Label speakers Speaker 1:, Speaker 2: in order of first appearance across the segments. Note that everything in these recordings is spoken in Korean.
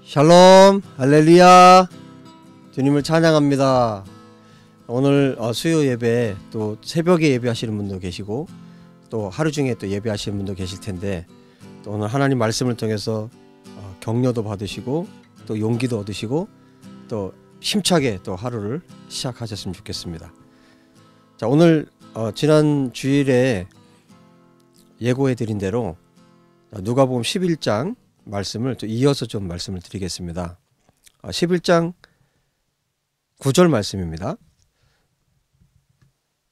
Speaker 1: 샬롬 할렐루야. 주님을 찬양합니다. 오늘 수요 예배 또 새벽에 예배하시는 분도 계시고 또 하루 중에 또 예배하시는 분도 계실 텐데 또 오늘 하나님 말씀을 통해서 격려도 받으시고 또 용기도 얻으시고 또 힘차게 또 하루를 시작하셨으면 좋겠습니다. 자, 오늘 지난 주일에 예고해드린 대로 누가복음 11장 말씀을 또 이어서 좀 말씀을 드리겠습니다. 11장 9절 말씀입니다.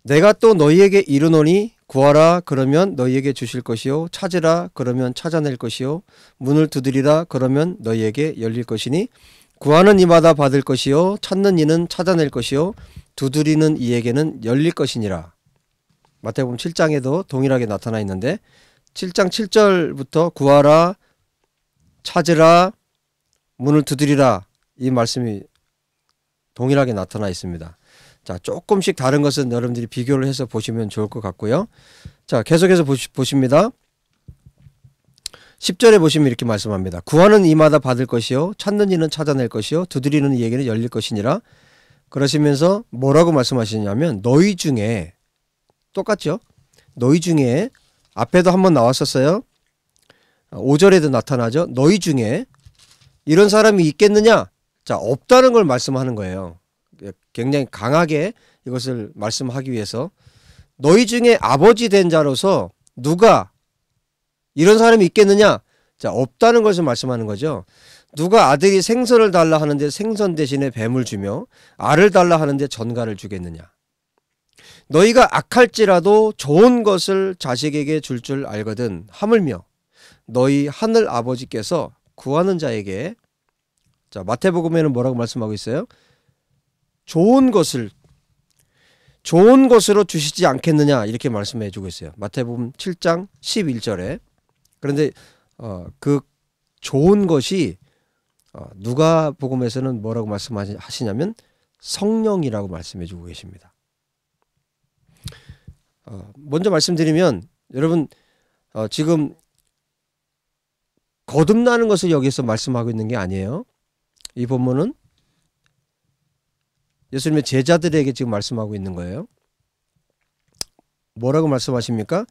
Speaker 1: 내가 또 너희에게 이르노니 구하라 그러면 너희에게 주실 것이요 찾으라 그러면 찾아낼 것이요 문을 두드리라 그러면 너희에게 열릴 것이니 구하는 이마다 받을 것이요 찾는 이는 찾아낼 것이요 두드리는 이에게는 열릴 것이니라. 마태복음 7장에도 동일하게 나타나 있는데 7장 7절부터 구하라 찾으라 문을 두드리라 이 말씀이 동일하게 나타나 있습니다. 자, 조금씩 다른 것은 여러분들이 비교를 해서 보시면 좋을 것 같고요. 자, 계속해서 보십니다. 10절에 보시면 이렇게 말씀합니다. 구하는 이마다 받을 것이요 찾는 이는 찾아낼 것이요 두드리는 이에게는 열릴 것이니라. 그러시면서 뭐라고 말씀하시냐면 너희 중에 똑같죠? 너희 중에 앞에도 한번 나왔었어요. 5절에도 나타나죠. 너희 중에 이런 사람이 있겠느냐? 자, 없다는 걸 말씀하는 거예요. 굉장히 강하게 이것을 말씀하기 위해서 너희 중에 아버지 된 자로서 누가 이런 사람이 있겠느냐? 자, 없다는 것을 말씀하는 거죠. 누가 아들이 생선을 달라 하는데 생선 대신에 뱀을 주며 알을 달라 하는데 전갈을 주겠느냐? 너희가 악할지라도 좋은 것을 자식에게 줄 줄 알거든 하물며 너희 하늘 아버지께서 구하는 자에게, 자, 마태복음에는 뭐라고 말씀하고 있어요? 좋은 것으로 주시지 않겠느냐 이렇게 말씀해 주고 있어요. 마태복음 7장 11절에. 그런데 그 좋은 것이 누가복음에서는 뭐라고 말씀하시냐면 성령이라고 말씀해 주고 계십니다. 먼저 말씀드리면 여러분 지금 거듭나는 것을 여기서 말씀하고 있는 게 아니에요. 이 본문은 예수님의 제자들에게 지금 말씀하고 있는 거예요. 뭐라고 말씀하십니까?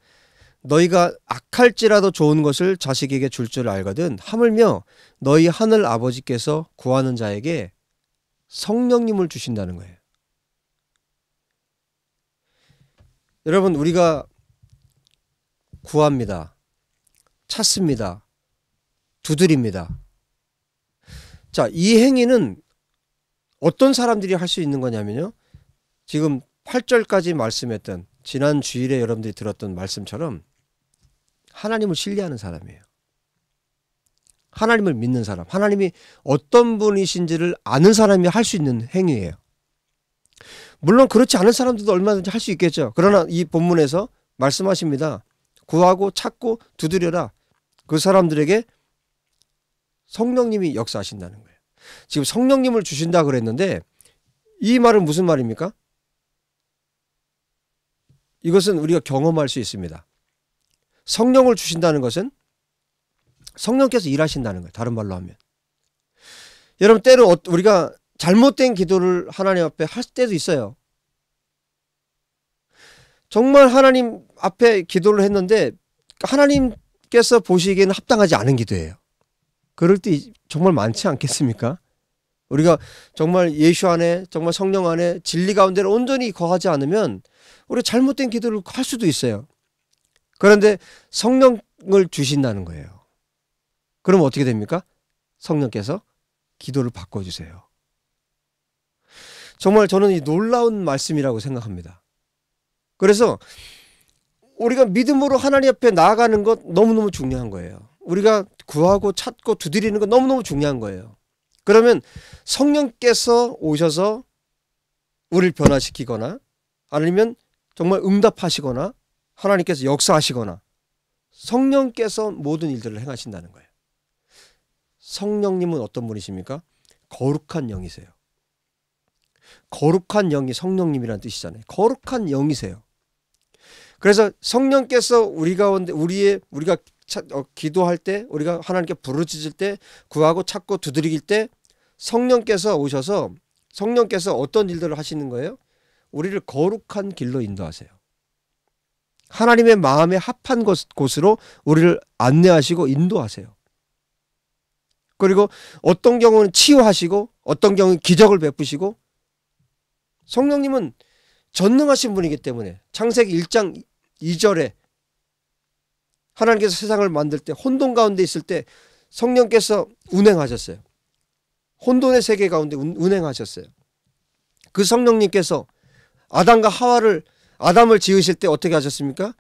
Speaker 1: 너희가 악할지라도 좋은 것을 자식에게 줄 줄 알거든 하물며 너희 하늘 아버지께서 구하는 자에게 성령님을 주신다는 거예요. 여러분, 우리가 구합니다. 찾습니다. 두드립니다. 자, 이 행위는 어떤 사람들이 할 수 있는 거냐면요. 지금 8절까지 말씀했던 지난 주일에 여러분들이 들었던 말씀처럼 하나님을 신뢰하는 사람이에요. 하나님을 믿는 사람, 하나님이 어떤 분이신지를 아는 사람이 할 수 있는 행위예요. 물론 그렇지 않은 사람들도 얼마든지 할 수 있겠죠. 그러나 이 본문에서 말씀하십니다. 구하고 찾고 두드려라. 그 사람들에게 성령님이 역사하신다는 거예요. 지금 성령님을 주신다 그랬는데 이 말은 무슨 말입니까? 이것은 우리가 경험할 수 있습니다. 성령을 주신다는 것은 성령께서 일하신다는 거예요. 다른 말로 하면. 여러분, 때로 우리가 잘못된 기도를 하나님 앞에 할 때도 있어요. 정말 하나님 앞에 기도를 했는데 하나님께서 보시기에는 합당하지 않은 기도예요. 그럴 때 정말 많지 않겠습니까? 우리가 정말 예수 안에, 정말 성령 안에 진리 가운데 온전히 거하지 않으면 우리가 잘못된 기도를 할 수도 있어요. 그런데 성령을 주신다는 거예요. 그럼 어떻게 됩니까? 성령께서 기도를 바꿔주세요. 정말 저는 이 놀라운 말씀이라고 생각합니다. 그래서 우리가 믿음으로 하나님 앞에 나아가는 것 너무너무 중요한 거예요. 우리가 구하고 찾고 두드리는 거 너무너무 중요한 거예요. 그러면 성령께서 오셔서 우리를 변화시키거나 아니면 정말 응답하시거나 하나님께서 역사하시거나 성령께서 모든 일들을 행하신다는 거예요. 성령님은 어떤 분이십니까? 거룩한 영이세요. 거룩한 영이 성령님이라는 뜻이잖아요. 거룩한 영이세요. 그래서 성령께서 우리 가운데 우리가 기도할 때, 우리가 하나님께 부르짖을 때, 구하고 찾고 두드릴 때 성령께서 오셔서 성령께서 어떤 일들을 하시는 거예요? 우리를 거룩한 길로 인도하세요. 하나님의 마음에 합한 곳으로 우리를 안내하시고 인도하세요. 그리고 어떤 경우는 치유하시고 어떤 경우는 기적을 베푸시고, 성령님은 전능하신 분이기 때문에 창세기 1장 2절에 하나님께서 세상을 만들 때 혼돈 가운데 있을 때 성령께서 운행하셨어요. 혼돈의 세계 가운데 운행하셨어요. 그 성령님께서 아담을 지으실 때 어떻게 하셨습니까?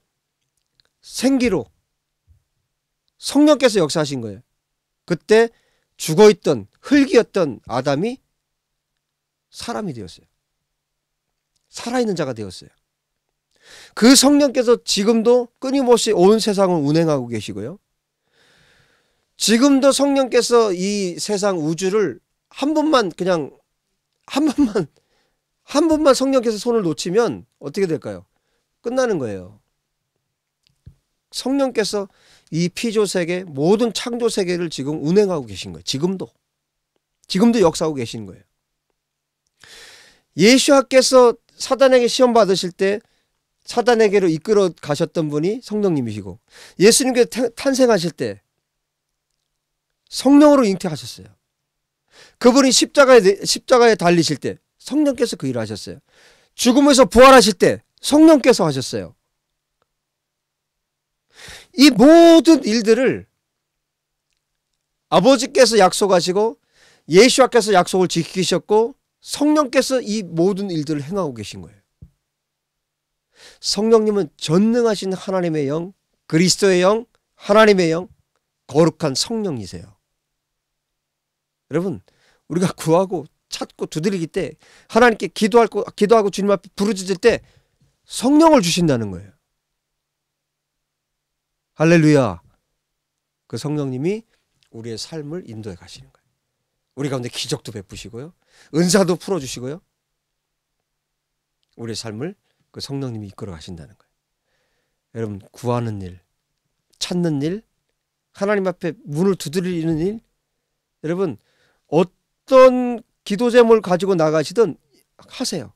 Speaker 1: 생기로 성령께서 역사하신 거예요. 그때 죽어있던 흙이었던 아담이 사람이 되었어요. 살아있는 자가 되었어요. 그 성령께서 지금도 끊임없이 온 세상을 운행하고 계시고요. 지금도 성령께서 이 세상 우주를 한 번만 성령께서 손을 놓치면 어떻게 될까요? 끝나는 거예요. 성령께서 이 피조세계, 모든 창조세계를 지금 운행하고 계신 거예요. 지금도 역사하고 계신 거예요. 예수께서 사단에게 시험 받으실 때 사단에게로 이끌어 가셨던 분이 성령님이시고, 예수님께서 탄생하실 때 성령으로 잉태하셨어요. 그분이 십자가에 달리실 때 성령께서 그 일을 하셨어요. 죽음에서 부활하실 때 성령께서 하셨어요. 이 모든 일들을 아버지께서 약속하시고 예수께서 약속을 지키셨고 성령께서 이 모든 일들을 행하고 계신 거예요. 성령님은 전능하신 하나님의 영, 그리스도의 영, 하나님의 영, 거룩한 성령이세요. 여러분, 우리가 구하고 찾고 두드리기 때, 하나님께 기도하고 주님 앞에 부르짖을 때 성령을 주신다는 거예요. 할렐루야. 그 성령님이 우리의 삶을 인도해 가시는 거예요. 우리 가운데 기적도 베푸시고요, 은사도 풀어주시고요, 우리의 삶을 그 성령님이 이끌어 가신다는 거예요. 여러분, 구하는 일, 찾는 일, 하나님 앞에 문을 두드리는 일, 여러분 어떤 기도 제목을 가지고 나가시든 하세요.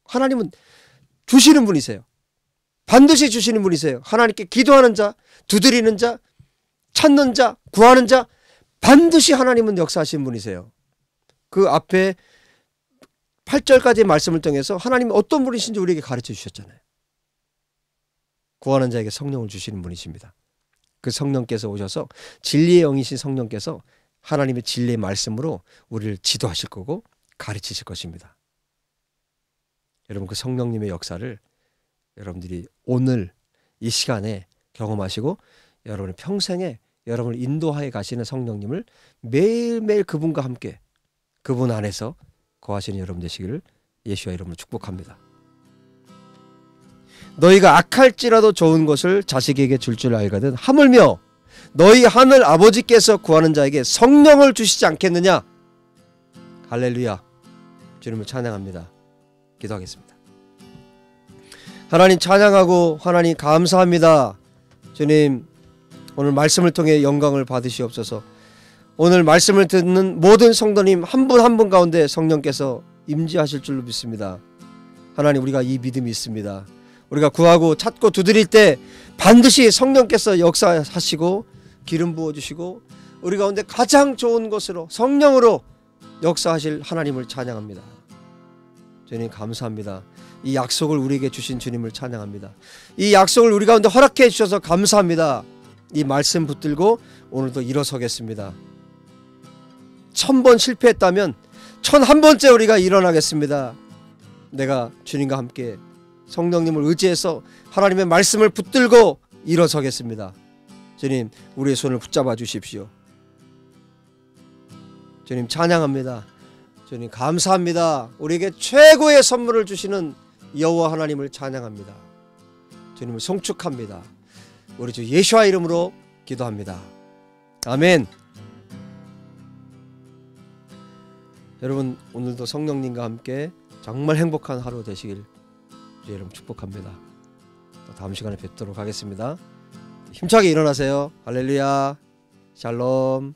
Speaker 1: 하나님은 주시는 분이세요. 반드시 주시는 분이세요. 하나님께 기도하는 자, 두드리는 자, 찾는 자, 구하는 자, 반드시 하나님은 역사하시는 분이세요. 그 앞에 8절까지의 말씀을 통해서 하나님이 어떤 분이신지 우리에게 가르쳐 주셨잖아요. 구하는 자에게 성령을 주시는 분이십니다. 그 성령께서 오셔서 진리의 영이신 성령께서 하나님의 진리의 말씀으로 우리를 지도하실 거고 가르치실 것입니다. 여러분, 그 성령님의 역사를 여러분들이 오늘 이 시간에 경험하시고 여러분의 평생에 여러분을 인도하여 가시는 성령님을 매일매일 그분과 함께 그분 안에서 거하시는 여러분 되시기를 예수와 이름으로 축복합니다. 너희가 악할지라도 좋은 것을 자식에게 줄 줄 알거든 하물며 너희 하늘 아버지께서 구하는 자에게 성령을 주시지 않겠느냐. 할렐루야. 주님을 찬양합니다. 기도하겠습니다. 하나님 찬양하고 하나님 감사합니다. 주님, 오늘 말씀을 통해 영광을 받으시옵소서. 오늘 말씀을 듣는 모든 성도님 한 분 한 분 가운데 성령께서 임재하실 줄로 믿습니다. 하나님, 우리가 이 믿음이 있습니다. 우리가 구하고 찾고 두드릴 때 반드시 성령께서 역사하시고 기름 부어주시고 우리 가운데 가장 좋은 것으로 성령으로 역사하실 하나님을 찬양합니다. 주님 감사합니다. 이 약속을 우리에게 주신 주님을 찬양합니다. 이 약속을 우리 가운데 허락해 주셔서 감사합니다. 이 말씀 붙들고 오늘도 일어서겠습니다. 1000번 실패했다면 1001번째 우리가 일어나겠습니다. 내가 주님과 함께 성령님을 의지해서 하나님의 말씀을 붙들고 일어서겠습니다. 주님, 우리의 손을 붙잡아 주십시오. 주님 찬양합니다. 주님 감사합니다. 우리에게 최고의 선물을 주시는 여호와 하나님을 찬양합니다. 주님을 송축합니다. 우리 주 예수와 이름으로 기도합니다. 아멘. 여러분, 오늘도 성령님과 함께 정말 행복한 하루 되시길 여러분 축복합니다. 또 다음 시간에 뵙도록 하겠습니다. 힘차게 일어나세요. 할렐루야. 샬롬.